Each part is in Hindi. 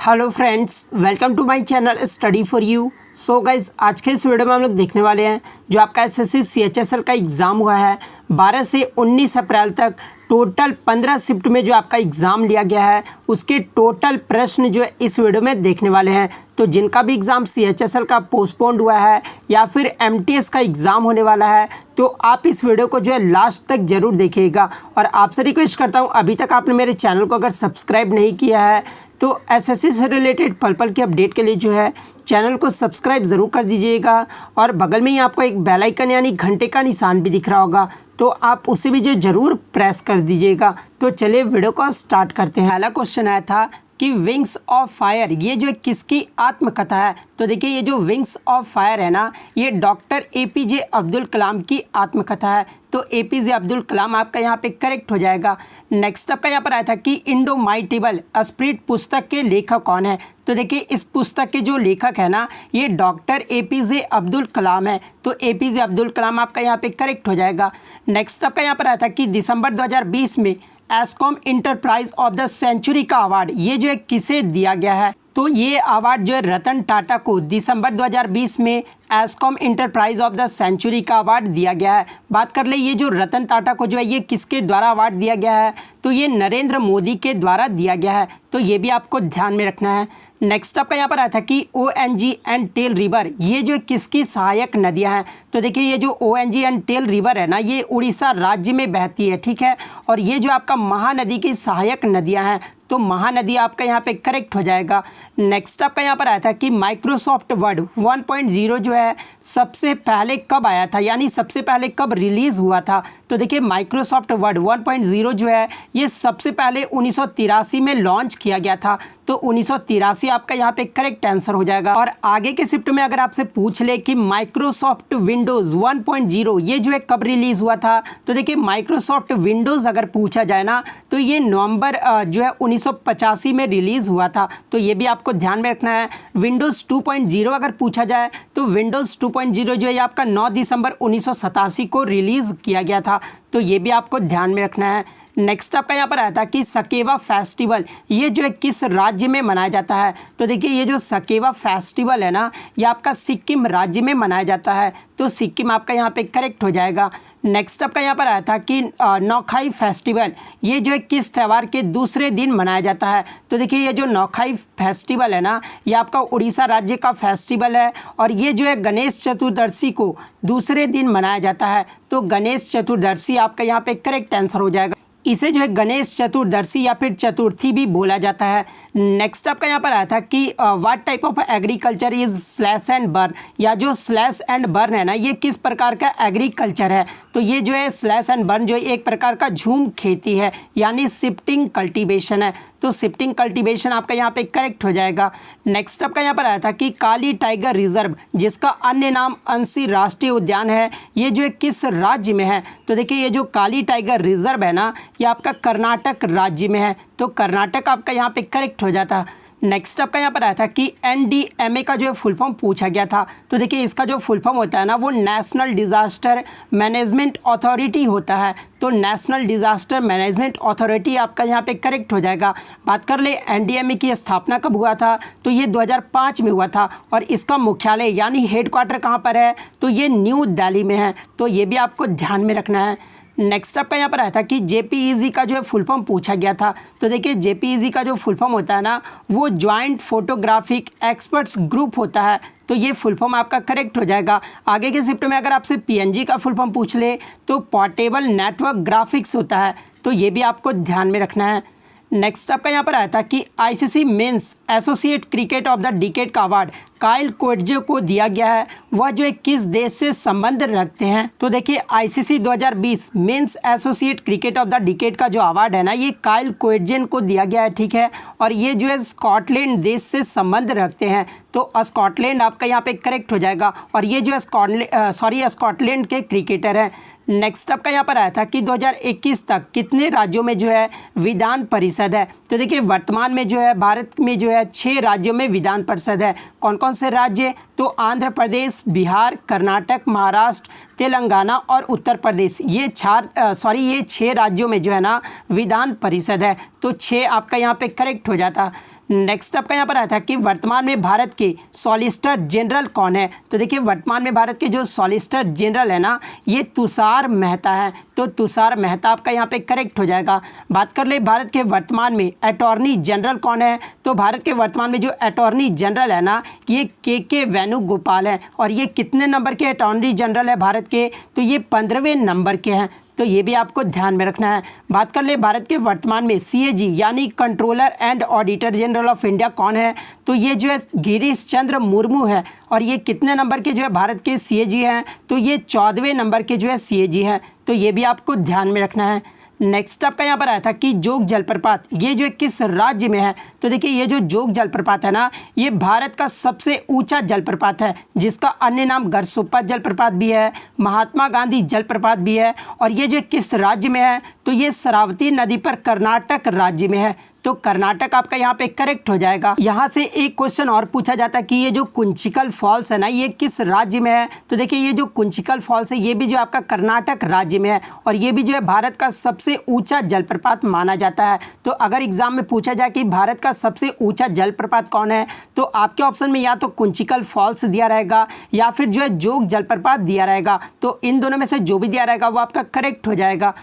Hello friends, welcome to my channel study for you. So guys, आज के इस वीडियो में हम लोग देखने वाले हैं जो आपका एसएससी सीएचएसएल का एग्ज़ाम हुआ है 12 से 19 अप्रैल तक। टोटल 15 शिफ्ट में जो आपका एग्ज़ाम लिया गया है उसके टोटल प्रश्न जो है इस वीडियो में देखने वाले हैं। तो जिनका भी एग्ज़ाम सीएचएसएल का पोस्टपोन्ड हुआ है या फिर एमटीएस का एग्ज़ाम होने वाला है तो आप इस वीडियो को जो है लास्ट तक ज़रूर देखिएगा। और आपसे रिक्वेस्ट करता हूँ, अभी तक आपने मेरे चैनल को अगर सब्सक्राइब नहीं किया है तो एसएससी से रिलेटेड पल पल की अपडेट के लिए जो है चैनल को सब्सक्राइब ज़रूर कर दीजिएगा। और बगल में ही आपको एक बेल आइकन यानी घंटे का निशान भी दिख रहा होगा, तो आप उसे भी जो ज़रूर प्रेस कर दीजिएगा। तो चलिए वीडियो को स्टार्ट करते हैं। पहला क्वेश्चन आया था कि विंग्स ऑफ फायर ये जो है किसकी आत्मकथा है। तो देखिए, ये जो विंग्स ऑफ फायर है ना, ये डॉक्टर एपीजे अब्दुल कलाम की आत्मकथा है। तो एपीजे अब्दुल कलाम आपका यहाँ पे करेक्ट हो जाएगा। नेक्स्ट आपका यहाँ पर आया था कि इंडोमाइटेबल स्पिरिट पुस्तक के लेखक कौन है। तो देखिए, इस पुस्तक के जो लेखक है ना, ये डॉक्टर एपीजे अब्दुल कलाम है। तो एपीजे अब्दुल कलाम आपका यहाँ पे करेक्ट हो जाएगा। नेक्स्ट आपका यहाँ पर आया था कि दिसंबर 2020 में ASSOCHAM enterprise of the century का अवार्ड ये जो है किसे दिया गया है। तो ये अवार्ड जो है रतन टाटा को दिसंबर 2020 में ASSOCHAM enterprise of the century का अवार्ड दिया गया है। बात कर ले, ये जो रतन टाटा को जो है ये किसके द्वारा अवार्ड दिया गया है, तो ये नरेंद्र मोदी के द्वारा दिया गया है। तो ये भी आपको ध्यान में रखना है। नेक्स्ट आपका यहाँ पर आया था कि ओएनजी एंड टेल रिवर ये जो किसकी सहायक नदियाँ हैं। तो देखिए, ये जो ओएनजी एंड टेल रिवर है ना, ये उड़ीसा राज्य में बहती है, ठीक है। और ये जो आपका महानदी की सहायक नदियाँ हैं, तो महानदी आपका यहाँ पे करेक्ट हो जाएगा। नेक्स्ट आपका यहाँ पर आया था कि माइक्रोसॉफ्ट वर्ड 1.0 जो है सबसे पहले कब आया था, यानी सबसे पहले कब रिलीज़ हुआ था। तो देखिए, माइक्रोसॉफ्ट वर्ड 1.0 जो है ये सबसे पहले 1983 में लॉन्च किया गया था। तो 1983 आपका यहाँ पे करेक्ट आंसर हो जाएगा। और आगे के शिफ्ट में अगर आपसे पूछ ले कि माइक्रोसॉफ्ट विंडोज़ 1.0 ये जो है कब रिलीज़ हुआ था, तो देखिए, माइक्रोसॉफ्ट विंडोज़ अगर पूछा जाए ना तो ये नवंबर जो है 1985 में रिलीज़ हुआ था। तो ये भी आपको ध्यान में रखना है। विंडोज़ 2.0 अगर पूछा जाए तो विंडोज़ 2.0 जो है आपका 9 दिसंबर 1987 को रिलीज़ किया गया था। तो ये भी आपको ध्यान में रखना है। नेक्स्ट आपका यहाँ पर आया था कि सकेवा फेस्टिवल ये जो है किस राज्य में मनाया जाता है। तो देखिए, ये जो सकेवा फेस्टिवल है ना, ये आपका सिक्किम राज्य में मनाया जाता है। तो सिक्किम आपका यहाँ पे करेक्ट हो जाएगा। नेक्स्ट आपका यहाँ पर आया था कि नौखाई फेस्टिवल ये जो है किस त्यौहार के दूसरे दिन मनाया जाता है। तो देखिए, ये जो नौखाई फेस्टिवल है ना, ये आपका उड़ीसा राज्य का फेस्टिवल है और ये जो है गणेश चतुर्दशी को दूसरे दिन मनाया जाता है। तो गणेश चतुर्दशी आपका यहाँ पे करेक्ट आंसर हो जाएगा। इसे जो है गणेश चतुर्दशी या फिर चतुर्थी भी बोला जाता है। नेक्स्ट आपका यहाँ पर आया था कि what type of agriculture is slash and burn, या जो स्लैश एंड बर्न है ना, ये किस प्रकार का एग्रीकल्चर है। तो ये जो है स्लैश एंड बर्न जो है एक प्रकार का झूम खेती है, यानी शिफ्टिंग कल्टीवेशन है। तो शिफ्टिंग कल्टीवेशन आपका यहाँ पे करेक्ट हो जाएगा। नेक्स्ट आपका यहाँ पर आया था कि काली टाइगर रिजर्व जिसका अन्य नाम अंशी राष्ट्रीय उद्यान है, ये जो है किस राज्य में है। तो देखिए, ये जो काली टाइगर रिजर्व है ना, ये आपका कर्नाटक राज्य में है। तो कर्नाटक आपका यहाँ पे करेक्ट हो जाता। नेक्स्ट आपका यहाँ पर आया था कि एनडीएमए का जो फुल फॉर्म पूछा गया था। तो देखिए, इसका जो फुल फॉर्म होता है ना, वो नेशनल डिज़ास्टर मैनेजमेंट अथॉरिटी होता है। तो नेशनल डिज़ास्टर मैनेजमेंट अथॉरिटी आपका यहाँ पे करेक्ट हो जाएगा। बात कर ले एनडीएमए की स्थापना कब हुआ था, तो ये 2005 में हुआ था। और इसका मुख्यालय यानी हेडक्वार्टर कहाँ पर है, तो ये न्यू दिल्ली में है। तो ये भी आपको ध्यान में रखना है। नेक्स्ट आपका यहाँ पर आया था कि जेपीईजी का जो है फुल फॉर्म पूछा गया था। तो देखिए, जेपीईजी का जो फुल फॉर्म होता है ना, वो ज्वाइंट फोटोग्राफिक एक्सपर्ट्स ग्रुप होता है। तो ये फुल फॉर्म आपका करेक्ट हो जाएगा। आगे के शिफ्ट में अगर आपसे पीएनजी का फुल फॉर्म पूछ ले तो पोर्टेबल नेटवर्क ग्राफिक्स होता है। तो ये भी आपको ध्यान में रखना है। नेक्स्ट आपका यहाँ पर आया था कि ICC men's associate cricket of the decade का अवार्ड काइल कोएट्ज़ो को दिया गया है, वह जो है किस देश से संबंध रखते हैं। तो देखिए, ICC 2020 men's associate cricket of the decade का जो अवार्ड है ना, ये काइल कोएट्ज़ो को दिया गया है, ठीक है। और ये जो है स्कॉटलैंड देश से संबंध रखते हैं। तो स्कॉटलैंड आपका यहाँ पे करेक्ट हो जाएगा। और ये जो है स्कॉटलैंड के क्रिकेटर हैं। नेक्स्ट आपका यहाँ पर आया था कि 2021 तक कितने राज्यों में जो है विधान परिषद है। तो देखिए, वर्तमान में जो है भारत में जो है 6 राज्यों में विधान परिषद है। कौन कौन से राज्य, तो आंध्र प्रदेश, बिहार, कर्नाटक, महाराष्ट्र, तेलंगाना और उत्तर प्रदेश, ये 6 राज्यों में जो है ना विधान परिषद है। तो 6 आपका यहाँ पे करेक्ट हो जाता। नेक्स्ट आपका यहाँ पर आया था कि वर्तमान में भारत के सॉलिसिटर जनरल कौन है। तो देखिए वर्तमान में भारत के जो सॉलिसिटर जनरल है ना, ये तुषार मेहता है। तो तुषार मेहता आपका यहाँ पे करेक्ट हो जाएगा। बात कर ले भारत के वर्तमान में अटॉर्नी जनरल कौन है। तो भारत के वर्तमान में जो अटॉर्नी जनरल है ना, ये के वेणुगोपाल है। और ये कितने नंबर के अटॉर्नी जनरल है भारत के, तो ये 15वें नंबर के हैं। तो ये भी आपको ध्यान में रखना है। बात कर ले भारत के वर्तमान में CAG यानी controller and auditor general of India कौन है। तो ये जो है गिरीश चंद्र मुर्मू है। और ये कितने नंबर के जो है भारत के CAG हैं, तो ये 14वें नंबर के जो है CAG हैं। तो ये भी आपको ध्यान में रखना है। नेक्स्ट आपका यहाँ पर आया था कि जोग जलप्रपात ये जो है किस राज्य में है। तो देखिए ये जो जोग जलप्रपात है ना, ये भारत का सबसे ऊंचा जलप्रपात है, जिसका अन्य नाम गरसोप्पा जलप्रपात भी है, महात्मा गांधी जलप्रपात भी है। और ये जो किस राज्य में है, तो ये शरावती नदी पर कर्नाटक राज्य में है। तो कर्नाटक आपका यहाँ पे करेक्ट हो जाएगा। यहाँ से एक क्वेश्चन और पूछा जाता है कि ये जो कुंचिकल फॉल्स है ना, ये किस राज्य में है। तो देखिए ये जो कुंचिकल फॉल्स है, ये भी जो आपका कर्नाटक राज्य में है। और ये भी जो है भारत का सबसे ऊंचा जलप्रपात माना जाता है। तो अगर एग्जाम में पूछा जाए कि भारत का सबसे ऊंचा जलप्रपात कौन है, तो आपके ऑप्शन में या तो कुंचिकल फॉल्स दिया रहेगा या फिर जो है जोग जलप्रपात दिया रहेगा। तो इन दोनों में से जो भी दिया रहेगा वो आपका करेक्ट हो जाएगा।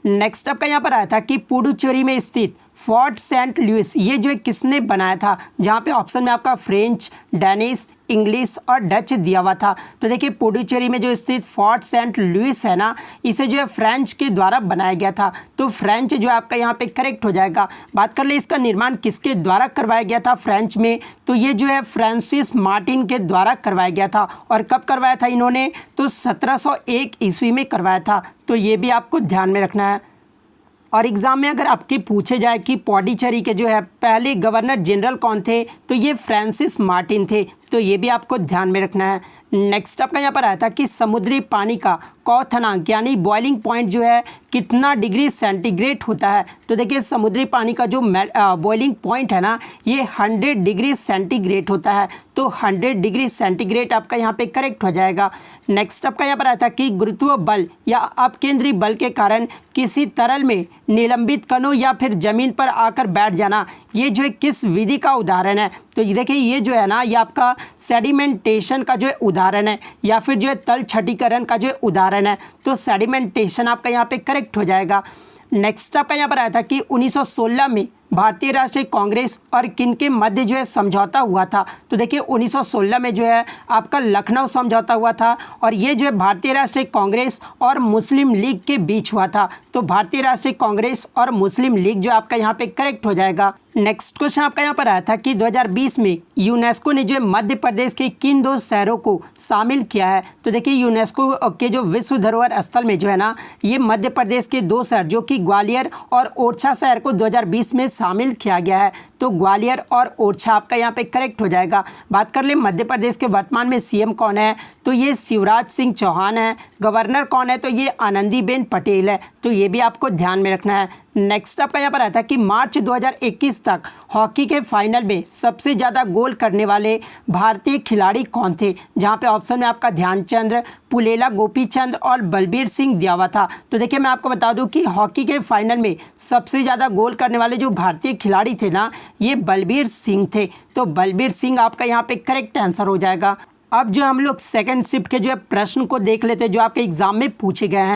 नेक्स्ट आपका यहाँ पर आया था कि पुडुचेरी में स्थित फोर्ट सेंट लुइस ये जो है किसने बनाया था। जहाँ पे ऑप्शन में आपका फ्रेंच, डेनिश, इंग्लिश और डच दिया हुआ था। तो देखिए पुडुचेरी में जो स्थित फोर्ट सेंट लुइस है ना, इसे जो है फ्रेंच के द्वारा बनाया गया था। तो फ्रेंच जो है आपका यहाँ पे करेक्ट हो जाएगा। बात कर ले इसका निर्माण किसके द्वारा करवाया गया था फ्रेंच में, तो ये जो है फ्रांसिस मार्टिन के द्वारा करवाया गया था। और कब करवाया था इन्होंने, तो 1701 ईस्वी में करवाया था। तो ये भी आपको ध्यान में रखना है। और एग्ज़ाम में अगर आपके पूछे जाए कि पौंडीचेरी के जो है पहले गवर्नर जनरल कौन थे, तो ये फ्रांसिस मार्टिन थे। तो ये भी आपको ध्यान में रखना है। नेक्स्ट आपका यहाँ पर आया था कि समुद्री पानी का क्वथनांक यानी बॉइलिंग पॉइंट जो है कितना डिग्री सेंटीग्रेड होता है। तो देखिए समुद्री पानी का जो बॉइलिंग पॉइंट है ना, ये 100 डिग्री सेंटीग्रेड होता है। तो 100 डिग्री सेंटीग्रेड आपका यहाँ पे करेक्ट हो जाएगा। नेक्स्ट आपका यहाँ पर आया था कि गुरुत्व बल या अपकेंद्री बल के कारण किसी तरल में निलंबित कणों या फिर जमीन पर आकर बैठ जाना, ये जो है किस विधि का उदाहरण है। तो ये देखिए ये जो है ना, ये आपका सेडिमेंटेशन का जो है उदाहरण है या फिर जो है तल छटीकरण का जो है उदाहरण है। तो सेडिमेंटेशन आपका यहाँ पे करेक्ट हो जाएगा। नेक्स्ट आपका यहाँ पर आया था कि 1916 में भारतीय राष्ट्रीय कांग्रेस और किन के मध्य जो है समझौता हुआ था। तो देखिए 1916 में जो है आपका लखनऊ समझौता हुआ था। और ये जो है भारतीय राष्ट्रीय कांग्रेस और मुस्लिम लीग के बीच हुआ था। तो भारतीय राष्ट्रीय कांग्रेस और मुस्लिम लीग जो आपका यहाँ पे करेक्ट हो जाएगा। नेक्स्ट क्वेश्चन आपका यहाँ पर आया था कि 2020 में यूनेस्को ने जो है मध्य प्रदेश के किन 2 शहरों को शामिल किया है। तो देखिए यूनेस्को के जो विश्व धरोहर स्थल में जो है ना, ये मध्य प्रदेश के 2 शहर जो कि ग्वालियर और ओरछा शहर को 2020 में शामिल किया गया है। तो ग्वालियर और ओरछा आपका यहाँ पे करेक्ट हो जाएगा। बात कर ले मध्य प्रदेश के वर्तमान में CM कौन है, तो ये शिवराज सिंह चौहान है। गवर्नर कौन है, तो ये आनंदीबेन पटेल है। तो ये भी आपको ध्यान में रखना है। नेक्स्ट आपका यहाँ पर आया था कि मार्च 2021 तक हॉकी के फाइनल में सबसे ज़्यादा गोल करने वाले भारतीय खिलाड़ी कौन थे। जहाँ पे ऑप्शन में आपका ध्यानचंद्र, पुलेला गोपीचंद और बलबीर सिंह दिया हुआ था। तो देखिए मैं आपको बता दूं कि हॉकी के फाइनल में सबसे ज़्यादा गोल करने वाले जो भारतीय खिलाड़ी थे ना, ये बलबीर सिंह थे। तो बलबीर सिंह आपका यहाँ पे करेक्ट आंसर हो जाएगा। अब जो हम लोग सेकंड शिफ्ट के जो है प्रश्न को देख लेते हैं जो आपके एग्जाम में पूछे गए हैं।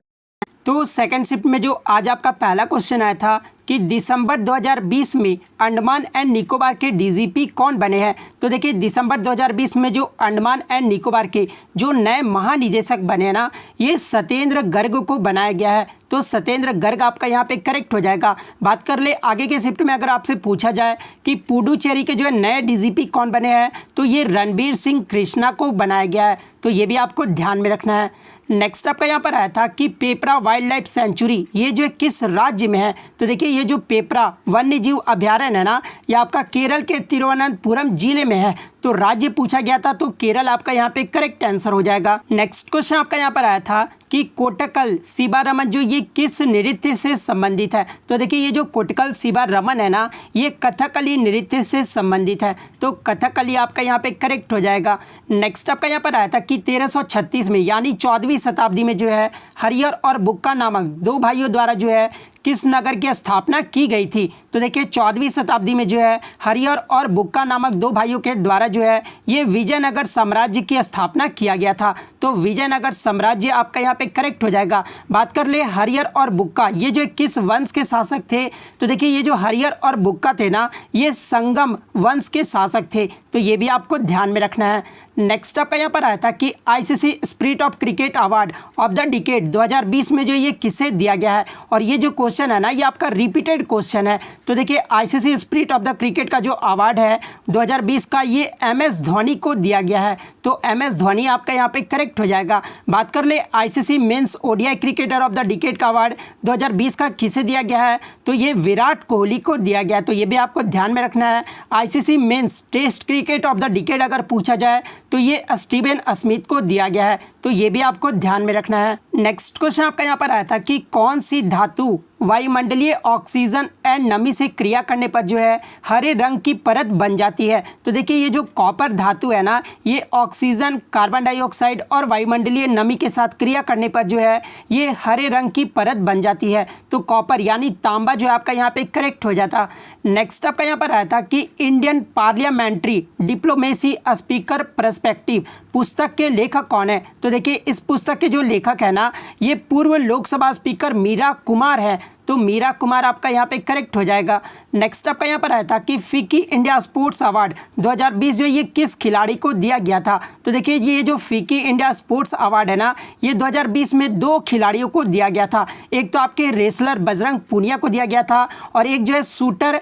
तो सेकंड शिफ्ट में जो आज आपका पहला क्वेश्चन आया था कि दिसंबर 2020 में अंडमान एंड निकोबार के DGP कौन बने हैं। तो देखिए दिसंबर 2020 में जो अंडमान एंड निकोबार के जो नए महानिदेशक बने हैं ना, ये सत्येंद्र गर्ग को बनाया गया है। तो सत्येंद्र गर्ग आपका यहाँ पे करेक्ट हो जाएगा। बात कर ले आगे के शिफ्ट में अगर आपसे पूछा जाए कि पुडुचेरी के जो है नए DGP कौन बने हैं, तो ये रणबीर सिंह कृष्णा को बनाया गया है। तो ये भी आपको ध्यान में रखना है। नेक्स्ट आपका यहाँ पर आया था कि पेपरा वाइल्ड लाइफ सेंचुरी ये जो है किस राज्य में है। तो देखिए ये जो पेपरा वन्य जीव अभ्यारण्य है ना, ये आपका केरल के तिरुवनंतपुरम जिले में है। तो राज्य पूछा गया था, तो केरल आपका यहाँ पे करेक्ट आंसर हो जाएगा। नेक्स्ट क्वेश्चन आपका यहाँ पर आया था कि कोटकल सीबा रमन जो ये किस नृत्य से संबंधित है। तो देखिए ये जो कोटकल सीबा रमन है ना, ये कथकली नृत्य से संबंधित है। तो कथकली आपका यहाँ पे करेक्ट हो जाएगा। नेक्स्ट आपका यहाँ पर आया था कि 1336 में यानी 14वीं शताब्दी में जो है हरिहर और बुक्का नामक 2 भाइयों द्वारा जो है किस नगर की स्थापना की गई थी? तो देखिए 14वीं शताब्दी में जो है हरिहर और बुक्का नामक दो भाइयों के द्वारा जो है ये विजयनगर साम्राज्य की स्थापना किया गया था। तो विजयनगर साम्राज्य आपका यहाँ पे करेक्ट हो जाएगा। बात कर ले हरिहर और बुक्का ये जो किस वंश के शासक थे? तो देखिए ये जो हरिहर और बुक्का थे ना ये संगम वंश के शासक थे। तो ये भी आपको ध्यान में रखना है। नेक्स्ट आपका यहाँ पर आया था कि ICC spirit of cricket award of the decade 2020 में जो ये किसे दिया गया है? और ये जो क्वेश्चन है ना ये आपका रिपीटेड क्वेश्चन है। तो देखिए ICC spirit of the cricket का जो अवार्ड है 2020 का ये एमएस धोनी को दिया गया है। तो एमएस धोनी आपका यहाँ पे करेक्ट हो जाएगा। बात कर ले ICC men's ODI cricketer of the decade का अवार्ड 2020 का किसे दिया गया है? तो ये विराट कोहली को दिया गया है। तो ये भी आपको ध्यान में रखना है। ICC men's test cricket of the decade अगर पूछा जाए तो ये स्टीवन स्मिथ को दिया गया है। तो ये भी आपको ध्यान में रखना है। नेक्स्ट क्वेश्चन आपका यहाँ पर आया था कि कौन सी धातु वायुमंडलीय ऑक्सीजन एंड नमी से क्रिया करने पर जो है हरे रंग की परत बन जाती है? तो देखिए ये जो कॉपर धातु है ना ये ऑक्सीजन, कार्बन डाइऑक्साइड और वायुमंडलीय नमी के साथ क्रिया करने पर जो है ये हरे रंग की परत बन जाती है। तो कॉपर यानी तांबा जो है आपका यहाँ पे करेक्ट हो जाता। नेक्स्ट आपका यहाँ पर आया था कि Indian parliamentary diplomacy speaker perspective पुस्तक के लेखक कौन है? तो देखिए इस पुस्तक के जो लेखक है ना ये पूर्व लोकसभा स्पीकर मीरा कुमार है। तो मीरा कुमार आपका यहाँ पे करेक्ट हो जाएगा। नेक्स्ट आपका यहाँ पर आया था कि फिक्की इंडिया स्पोर्ट्स अवार्ड 2020 जो ये किस खिलाड़ी को दिया गया था? तो देखिए ये जो फिक्की इंडिया स्पोर्ट्स अवार्ड है ना ये 2020 में दो खिलाड़ियों को दिया गया था। एक तो आपके रेसलर बजरंग पूनिया को दिया गया था और एक जो है शूटर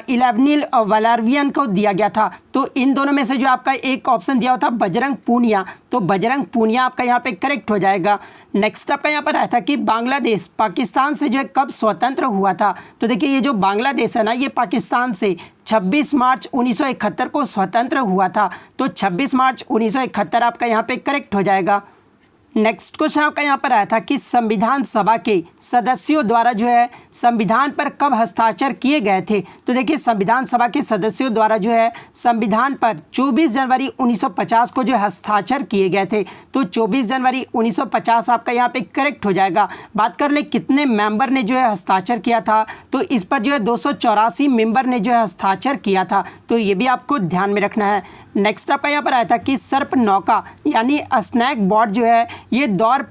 इलेवनिल वलारवियन को दिया गया था। तो इन दोनों में से जो आपका एक ऑप्शन दिया था बजरंग पूनिया, तो बजरंग पूनिया आपका यहाँ पे करेक्ट हो जाएगा। नेक्स्ट आपका यहाँ पर आया था कि बांग्लादेश पाकिस्तान से जो है कब स्वतंत्र हुआ था? तो देखिए ये जो बांग्लादेश है ना ये पाकिस्तान से 26 मार्च 1971 को स्वतंत्र हुआ था। तो 26 मार्च 1971 आपका यहाँ पे करेक्ट हो जाएगा। नेक्स्ट क्वेश्चन आपका यहाँ पर आया था कि संविधान सभा के सदस्यों द्वारा जो है संविधान पर कब हस्ताक्षर किए गए थे? तो देखिए संविधान सभा के सदस्यों द्वारा जो है संविधान पर 24 जनवरी 1950 को जो हस्ताक्षर किए गए थे। तो 24 जनवरी 1950 आपका यहाँ पे करेक्ट हो जाएगा। बात कर ले कितने मेंबर ने जो है हस्ताक्षर किया था? तो इस पर जो है 284 मेंबर ने जो है हस्ताक्षर किया था। तो ये भी आपको ध्यान में रखना है। नेक्स्ट आपका यहाँ पर आया था कि सर्प नौका यानी स्नैक बोर्ड जो है ये दौड़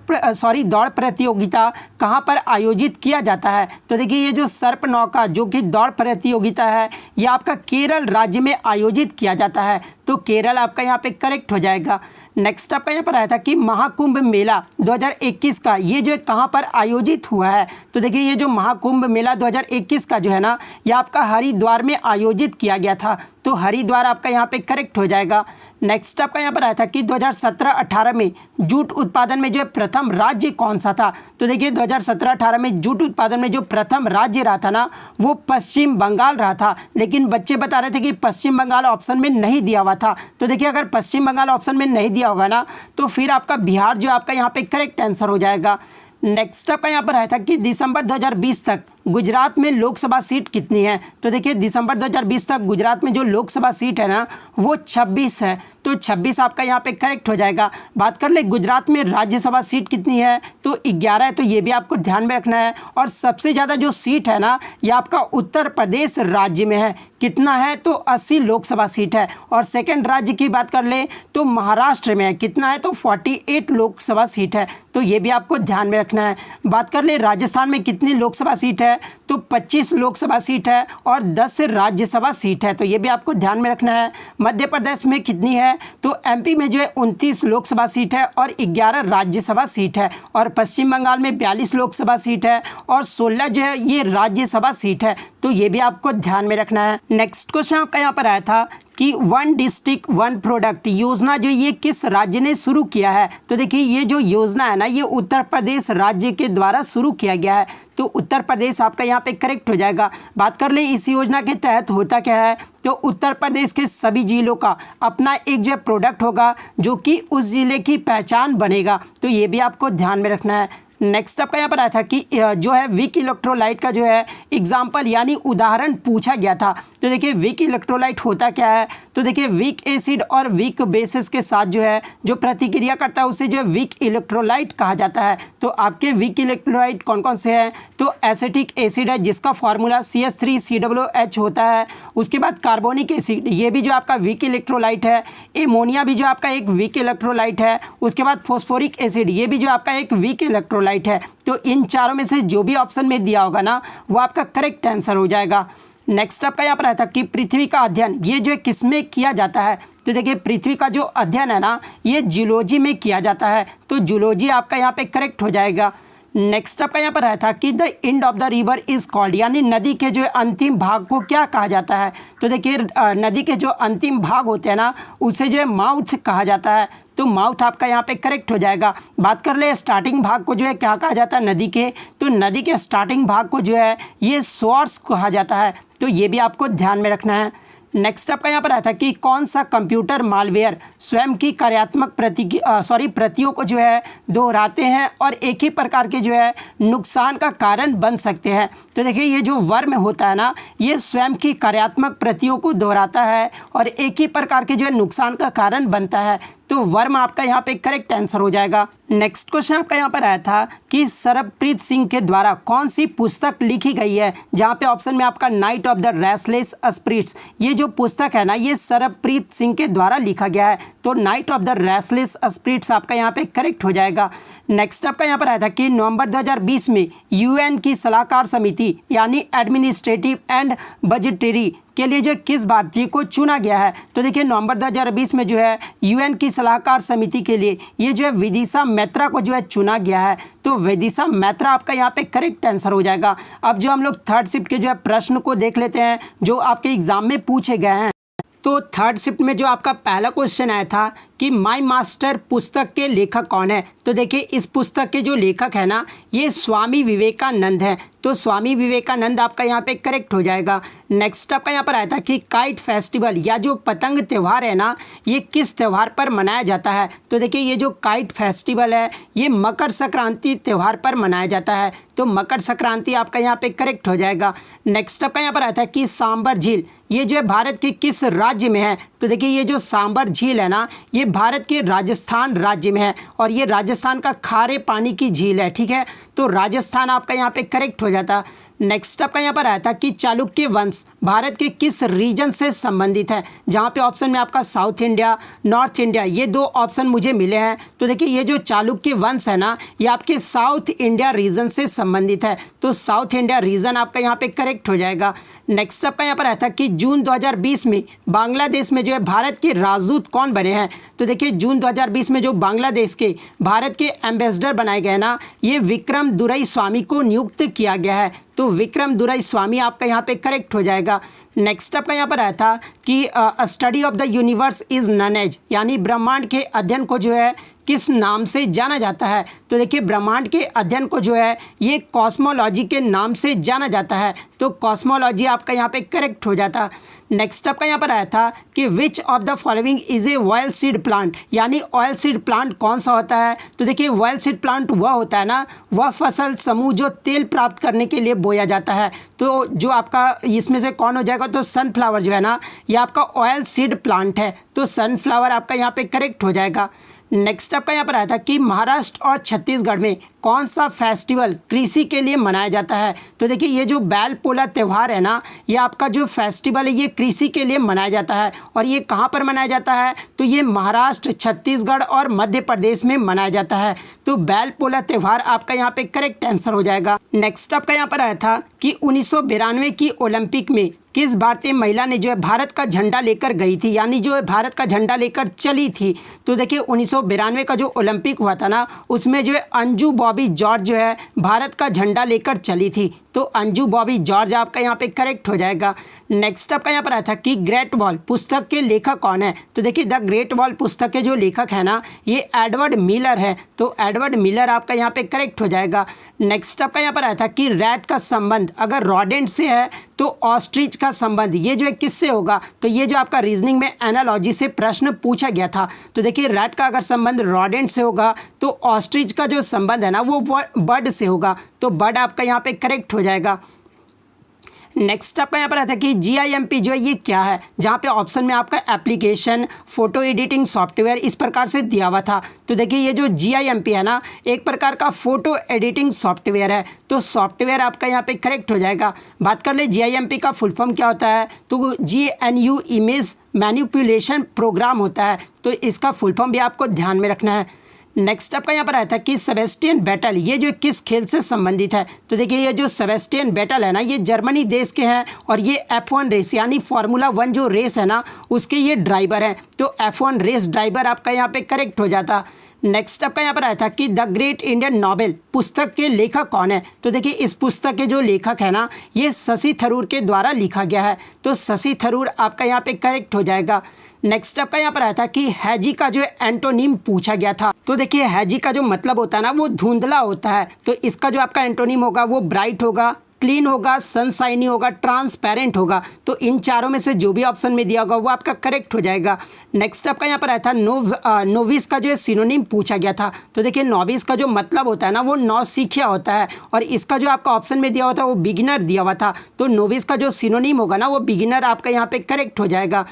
प्रतियोगिता कहाँ पर आयोजित किया जाता है? तो देखिए ये जो सर्प नौका जो कि दौड़ प्रतियोगिता है ये आपका केरल राज्य में आयोजित किया जाता है। तो केरल आपका यहाँ पे करेक्ट हो जाएगा। नेक्स्ट आपका यहाँ पर आया था कि महाकुंभ मेला 2021 का ये जो है कहाँ पर आयोजित हुआ है? तो देखिए ये जो महाकुंभ मेला 2021 का जो है ना ये आपका हरिद्वार में आयोजित किया गया था। तो हरिद्वार आपका यहाँ पे करेक्ट हो जाएगा। नेक्स्ट आपका यहाँ पर आया था कि 2017-18 में जूट उत्पादन में जो है प्रथम राज्य कौन सा था? तो देखिए 2017-18 में जूट उत्पादन में जो प्रथम राज्य रहा था ना वो पश्चिम बंगाल रहा था। लेकिन बच्चे बता रहे थे कि पश्चिम बंगाल ऑप्शन में नहीं दिया हुआ था। तो देखिए अगर पश्चिम बंगाल ऑप्शन में नहीं दिया होगा ना तो फिर आपका बिहार जो आपका यहाँ पे करेक्ट आंसर हो जाएगा। नेक्स्ट आपका यहाँ पर आया था कि दिसंबर 2020 तक गुजरात में लोकसभा सीट कितनी है? तो देखिए दिसंबर 2020 तक गुजरात में जो लोकसभा सीट है ना वो 26 है। तो 26 आपका यहाँ पे करेक्ट हो जाएगा। बात कर ले गुजरात में राज्यसभा सीट कितनी है? तो 11 है। तो ये भी आपको ध्यान में रखना है। और सबसे ज़्यादा जो सीट है ना ये आपका उत्तर प्रदेश राज्य में है। कितना है? तो 80 लोकसभा सीट है। और सेकंड राज्य की बात कर ले तो महाराष्ट्र में है। कितना है? तो 48 लोकसभा सीट है। तो ये भी आपको ध्यान में रखना है। बात कर ले राजस्थान में कितनी लोकसभा सीट है? तो 25 लोकसभा सीट है और 10 राज्यसभा सीट है। तो ये भी आपको ध्यान में रखना है। मध्य प्रदेश में कितनी है? तो एमपी में जो है 29 लोकसभा सीट है और 11 राज्यसभा सीट है। और पश्चिम बंगाल में 42 लोकसभा सीट है और 16 जो है ये राज्यसभा सीट है। तो ये भी आपको ध्यान में रखना है। नेक्स्ट क्वेश्चन आपका यहाँ पर आया था कि वन डिस्ट्रिक्ट वन प्रोडक्ट योजना जो ये किस राज्य ने शुरू किया है? तो देखिए ये जो योजना है ना ये उत्तर प्रदेश राज्य के द्वारा शुरू किया गया है। तो उत्तर प्रदेश आपका यहाँ पे करेक्ट हो जाएगा। बात कर ले इस योजना के तहत होता क्या है? तो उत्तर प्रदेश के सभी जिलों का अपना एक जो प्रोडक्ट होगा जो कि उस जिले की पहचान बनेगा। तो ये भी आपको ध्यान में रखना है। नेक्स्ट आपका यहाँ पर आया था कि जो है वीक इलेक्ट्रोलाइट का जो है एग्जाम्पल यानी उदाहरण पूछा गया था। तो देखिए वीक इलेक्ट्रोलाइट होता क्या है, तो देखिए वीक एसिड और वीक बेसिस के साथ जो है जो प्रतिक्रिया करता है उसे जो है वीक इलेक्ट्रोलाइट कहा जाता है। तो आपके वीक इलेक्ट्रोलाइट कौन कौन से हैं, तो एसिटिक एसिड है जिसका फॉर्मूला CH3COOH होता है। उसके बाद कार्बोनिक एसिड, ये भी जो आपका वीक इलेक्ट्रोलाइट है। एमोनिया भी जो आपका एक वीक इलेक्ट्रोलाइट है। उसके बाद फॉस्फोरिक एसिड, ये भी जो आपका एक वीक इलेक्ट्रोलाइट है। तो इन चारों में से जो भी ऑप्शन में दिया होगा ना वो आपका करेक्ट आंसर हो जाएगा। नेक्स्ट आपका यहाँ पर आता कि पृथ्वी का अध्ययन ये जो है किस में किया जाता है, तो देखिए पृथ्वी का जो अध्ययन है ना ये जूलॉजी में किया जाता है। तो जूलॉजी आपका यहाँ पे करेक्ट हो जाएगा। नेक्स्ट आपका यहाँ पर आया था कि the end of the river is called, यानी नदी के जो अंतिम भाग को क्या कहा जाता है, तो देखिए नदी के जो अंतिम भाग होते हैं ना उसे जो है माउथ कहा जाता है। तो माउथ आपका यहाँ पे करेक्ट हो जाएगा। बात कर ले स्टार्टिंग भाग को जो है क्या कहा जाता है नदी के, तो नदी के स्टार्टिंग भाग को जो है ये सोर्स कहा जाता है। तो ये भी आपको ध्यान में रखना है। नेक्स्ट आपका यहाँ पर आया था कि कौन सा कंप्यूटर मालवेयर स्वयं की कार्यात्मक प्रतियों को जो है दोहराते हैं और एक ही प्रकार के जो है नुकसान का कारण बन सकते हैं। तो देखिए ये जो वर्म होता है ना ये स्वयं की कार्यात्मक प्रतियों को दोहराता है और एक ही प्रकार के जो है नुकसान का कारण बनता है। तो वर्म आपका यहाँ पे करेक्ट आंसर हो जाएगा। नेक्स्ट क्वेश्चन आपका यहाँ पर आया था कि सरबप्रीत सिंह के द्वारा कौन सी पुस्तक लिखी गई है, जहाँ पे ऑप्शन में आपका night of the restless spirits, ये जो पुस्तक है ना ये सरबप्रीत सिंह के द्वारा लिखा गया है। तो night of the restless spirits आपका यहाँ पे करेक्ट हो जाएगा। नेक्स्ट आपका यहाँ पर आया था कि नवंबर 2020 में यूएन की सलाहकार समिति यानी एडमिनिस्ट्रेटिव एंड बजटरी के लिए जो किस भारतीय को चुना गया है, तो देखिए नवंबर 2020 में जो है यूएन की सलाहकार समिति के लिए ये जो है विदिशा मैत्रा को जो है चुना गया है। तो विदिशा मैत्रा आपका यहाँ पे करेक्ट आंसर हो जाएगा। अब जो हम लोग थर्ड शिफ्ट के जो है प्रश्न को देख लेते हैं जो आपके एग्जाम में पूछे गए हैं। तो थर्ड शिफ्ट में जो आपका पहला क्वेश्चन आया था कि माय मास्टर पुस्तक के लेखक कौन है, तो देखिए इस पुस्तक के जो लेखक है ना ये स्वामी विवेकानंद है। तो स्वामी विवेकानंद आपका यहाँ पे करेक्ट हो जाएगा। नेक्स्ट आपका यहाँ पर आया था कि काइट फेस्टिवल या जो पतंग त्यौहार है ना ये किस त्यौहार पर मनाया जाता है, तो देखिए ये जो काइट फेस्टिवल है ये मकर संक्रांति त्यौहार पर मनाया जाता है। तो मकर संक्रांति आपका यहाँ पे करेक्ट हो जाएगा। नेक्स्ट आपका यहाँ पर आया था कि सांबर झील ये जो है भारत के किस राज्य में है, तो देखिए ये जो सांबर झील है ना ये भारत के राजस्थान राज्य में है और ये राजस्थान का खारे पानी की झील है। ठीक है, तो राजस्थान आपका यहाँ पे करेक्ट हो जाता। नेक्स्ट आपका यहाँ पर आया था कि चालुक्य वंश भारत के किस रीजन से संबंधित है, जहाँ पे ऑप्शन में आपका साउथ इंडिया नॉर्थ इंडिया ये दो ऑप्शन मुझे मिले हैं। तो देखिए ये जो चालुक्य वंश है ना ये आपके साउथ इंडिया रीजन से संबंधित है। तो साउथ इंडिया रीजन आपका यहाँ पे करेक्ट हो जाएगा। नेक्स्ट आपका यहाँ पर आया था कि जून 2020 में बांग्लादेश में जो है भारत के राजदूत कौन बने हैं, तो देखिए जून 2020 में जो बांग्लादेश के भारत के एम्बेसडर बनाए गए ना ये विक्रम दुरईस्वामी को नियुक्त किया गया है। तो विक्रम दुरईस्वामी आपका यहाँ पे करेक्ट हो जाएगा। नेक्स्ट आपका यहाँ पर आया था कि study of the universe is non age, यानी ब्रह्मांड के अध्ययन को जो है किस नाम से जाना जाता है, तो देखिए ब्रह्मांड के अध्ययन को जो है ये कॉस्मोलॉजी के नाम से जाना जाता है। तो कॉस्मोलॉजी आपका यहाँ पे करेक्ट हो जाता। नेक्स्ट आपका यहाँ पर आया था कि which of the following is a oil seed plant, यानी ऑयल सीड प्लांट कौन सा होता है, तो देखिए ऑयल सीड प्लांट वह होता है ना वह फसल समूह जो तेल प्राप्त करने के लिए बोया जाता है। तो जो आपका इसमें से कौन हो जाएगा, तो सनफ्लावर जो है ना ये आपका ऑयल सीड प्लांट है। तो सनफ्लावर आपका यहाँ पे करेक्ट हो जाएगा। नेक्स्ट आपका यहाँ पर आया था कि महाराष्ट्र और छत्तीसगढ़ में कौन सा फेस्टिवल कृषि के लिए मनाया जाता है, तो देखिए ये जो बैल पोला त्यौहार है ना ये आपका जो फेस्टिवल है ये कृषि के लिए मनाया जाता है। और ये कहाँ पर मनाया जाता है, तो ये महाराष्ट्र छत्तीसगढ़ और मध्य प्रदेश में मनाया जाता है। तो बैल पोला त्यौहार आपका यहाँ पे करेक्ट आंसर हो जाएगा। नेक्स्ट आपका यहाँ पर आया था कि 1992 की ओलंपिक में किस भारतीय महिला ने जो है भारत का झंडा लेकर गई थी, यानी जो है भारत का झंडा लेकर चली थी। तो देखिए 1992 का जो ओलंपिक हुआ था ना उसमें जो है अंजू बॉबी जॉर्ज जो है भारत का झंडा लेकर चली थी। तो अंजू बॉबी जॉर्ज आपका यहाँ पे करेक्ट हो जाएगा। नेक्स्ट आपका यहाँ पर आया था कि ग्रेट वॉल पुस्तक के लेखक कौन है। तो देखिए द ग्रेट वॉल पुस्तक के जो लेखक है ना ये एडवर्ड मिलर है। तो एडवर्ड मिलर आपका यहाँ पे करेक्ट हो जाएगा। नेक्स्ट आपका यहाँ पर आया था कि रैट का संबंध अगर रॉडेंट से है तो ऑस्ट्रिच का संबंध ये जो है किससे होगा। तो ये जो आपका रीजनिंग में एनालॉजी से प्रश्न पूछा गया था। तो देखिए रैट का अगर संबंध रॉडेंट से होगा तो ऑस्ट्रिच का जो संबंध है ना वो बर्ड से होगा। तो बर्ड आपका यहाँ पे करेक्ट हो जाएगा। नेक्स्ट आपका यहाँ पर आता है कि GIMP जो है ये क्या है, जहाँ पे ऑप्शन में आपका एप्लीकेशन फोटो एडिटिंग सॉफ्टवेयर इस प्रकार से दिया हुआ था। तो देखिए ये जो GIMP है ना एक प्रकार का फोटो एडिटिंग सॉफ्टवेयर है। तो सॉफ्टवेयर आपका यहाँ पे करेक्ट हो जाएगा। बात कर ले GIMP का फुल फॉर्म क्या होता है, तो GNU इमेज मैनिपुलेशन प्रोग्राम होता है। तो इसका फुल फॉर्म भी आपको ध्यान में रखना है। नेक्स्ट आपका यहाँ पर आया था कि सेबेस्टियन बैटल ये जो किस खेल से संबंधित है। तो देखिए ये जो सेबेस्टियन बैटल है ना ये जर्मनी देश के हैं और ये F1 रेस यानी फार्मूला 1 जो रेस है ना उसके ये ड्राइवर हैं। तो F1 रेस ड्राइवर आपका यहाँ पे करेक्ट हो जाता। नेक्स्ट आपका यहाँ पर आया था कि द ग्रेट इंडियन नॉवेल पुस्तक के लेखक कौन है। तो देखिए इस पुस्तक के जो लेखक है ना ये शशि थरूर के द्वारा लिखा गया है। तो शशि थरूर आपका यहाँ पे करेक्ट हो जाएगा। नेक्स्ट आपका यहाँ पर आया था कि हैजी का जो एंटोनिम पूछा गया था। तो देखिए हैजी का जो मतलब होता है ना वो धुंधला होता है। तो इसका जो आपका एंटोनिम होगा वो ब्राइट होगा, क्लीन होगा, सनशाइनी होगा, ट्रांसपेरेंट होगा। तो इन चारों में से जो भी ऑप्शन में दिया होगा वो आपका करेक्ट हो जाएगा। नेक्स्ट आपका यहाँ पर आया था नोविस का जो है सिनोनिम पूछा गया था। तो देखिए नोविस का जो मतलब होता है ना वो नौसिखिया होता है और इसका जो आपका ऑप्शन में दिया हुआ था वो बिगिनर दिया हुआ था। तो नोविस का जो सिनोनिम होगा ना वो बिगिनर आपका यहाँ पे करेक्ट हो जाएगा।